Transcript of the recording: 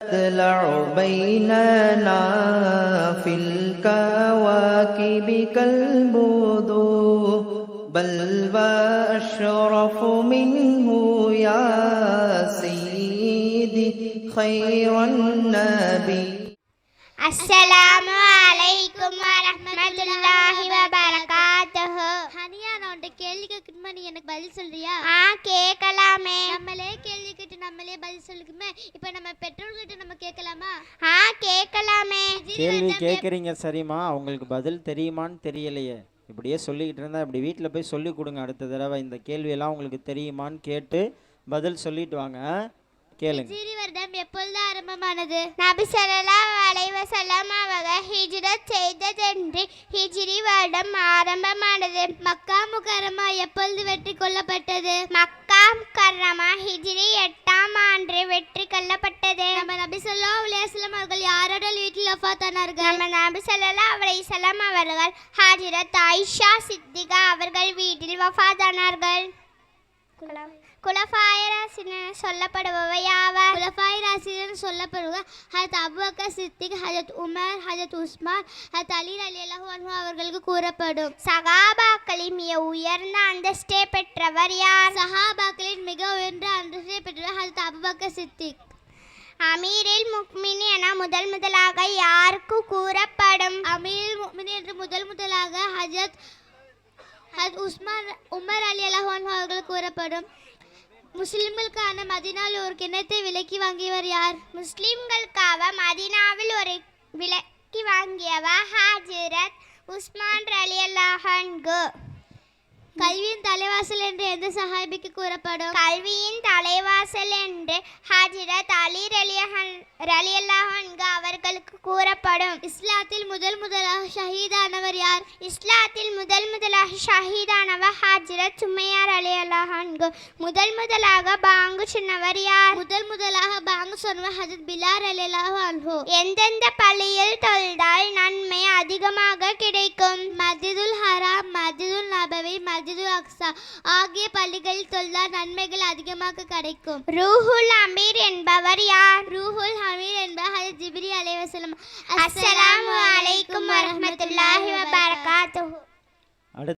تطلع بيننا في الكواكب كالبدور بل وأشرف منه يا سيدي خير النبي. அஸ்ஸலாமு அலைக்கும் வரஹ்மத்துல்லாஹி வபரகாத்துஹு. ஹனியா, நான் உன்கிட்ட கேள்வி கேட்கணுமா? நீ எனக்கு பதில் சொல்றியா? கேட்கலாமே. நம்மளே கேள்வி கேட்டு நம்மளே பதில் சொல்லுக்குமே. இப்போ நம்ம பெற்றோர்கிட்ட நம்ம கேட்கலாமா? கேட்கலாமே. கேள்வி கேட்குறீங்க சரிம்மா, அவங்களுக்கு பதில் தெரியுமான்னு தெரியலையே. இப்படியே சொல்லிக்கிட்டு இருந்தால் இப்படி வீட்டில் போய் சொல்லி கொடுங்க. அடுத்த தடவை இந்த கேள்வியெல்லாம் உங்களுக்கு தெரியுமான்னு கேட்டு பதில் சொல்லிட்டு வாங்க. கேளுங்க. ஹிஜ்ரி வருடம் எப்பொழுது ஆரம்பமானது? நபி ஸல்லல்லாஹு அலைஹி வஸல்லம் அவர்கள் ஹிஜ்ரத் செய்ததென்று ஹிஜ்ரி வருடம் ஆரம்பமானது. மக்கா முகரமா எப்பொழுது வெற்றி கொள்ளப்பட்டது? மக்கா முகர்ரமா ஹிஜ்ரி 8ஆம் ஆண்டு வெற்றி கொள்ளப்பட்டது. நம்ம நபி ஸல்லல்லாஹு அலைஹி வஸல்லம் அவர்கள் யாரோட வீட்டில் வஃபாத் ஆனார்கள்? நம்ம நபி ஸல்லல்லாஹு அலைஹி வஸல்லம் அவர்கள் ஹஜ்ரத் ஆயிஷா சித்திகா அவர்கள் வீட்டில் வஃபாத் ஆனார்கள். குலஃபாய ராஷிதீன் சொல்லப்படுபவை யாவர்? குலஃபாய ராஷிதீன் சொல்லப்படுபவர் ஹஜ்ரத் அபூபக்கர் சித்திக், ஹஜ்ரத் உமர், ஹஜ்ரத் உஸ்மான், ஹஜ்ரத் அலி ரலியல்லாஹு அன்ஹு அவர்களுக்கு கூறப்படும். சஹாபாக்களின் மிக உயர்ந்த அந்தஸ்தை பெற்றவர் யார்? சஹாபாக்களின் மிக உயர்ந்த அந்தஸ்தை பெற்றவர் ஹஜ்ரத் அபூபக்கர் சித்திக். அமீரில் முக்மினீன் என முதலாக யாருக்கு கூறப்படும்? அமீரில் முக்மினீன் என்று முதலாக ஹஜ்ரத் உமர் ரலியல்லாஹு அன்ஹு அவர்கள் கூறப்படும். முஸ்லிம்களுக்கான மதீனாவில் ஒரு கிணத்தை விலைக்கு வாங்கியவர் யார்? முஸ்லிம்களுக்காக மதீனாவில் ஒரு விலைக்கு வாங்கியவர் ஹஜ்ரத் உஸ்மான் ரலியல்லாஹு அன்ஹு. கல்வியின் தலைவாசல் என்று எந்த சஹாபிக்கு கூறப்படும்? கல்வியின் தலைவாசல் என்று ஹஜ்ரத் அலி ரலியல்லாஹு அன்ஹு அவர்களுக்கு கூறப்படும். இஸ்லாத்தில் முதலாக ஷஹீதானவர் யார்? இஸ்லாத்தில் முதலாக ஷஹீதானவர் ஹஜ்ரத் சுமையா ரலியல்லாஹு அன்ஹு. முதலாக பாங்கு சொன்னவர் யார்? முதலாக பாங்கு சொன்னவர் ஹஜ்ரத் பிலால் ரலியல்லாஹு அன்ஹு. எந்தெந்த பள்ளியில் தொழுதால் நன்மை அதிகமாக கிடைக்கும்? மஸ்ஜிதுல் ஹராம், மஸ்ஜிதுல் நபவி, மஸ்ஜிதுல் அக்ஸா ஆகிய பள்ளிகளில் தொழுதால் நன்மைகள் அதிகமாக கிடைக்கும். ரூஹுல் அமீர் என்பவர் யார்? ரூஹுல் அமீர் என்பவர் ஹஜ்ரத் ஜிப்ரீல் அலைஹிஸ்ஸலாம். அஸ்ஸலாமு அலைக்கும் வரஹ்மத்துல்லாஹி வபரகாத்துஹு.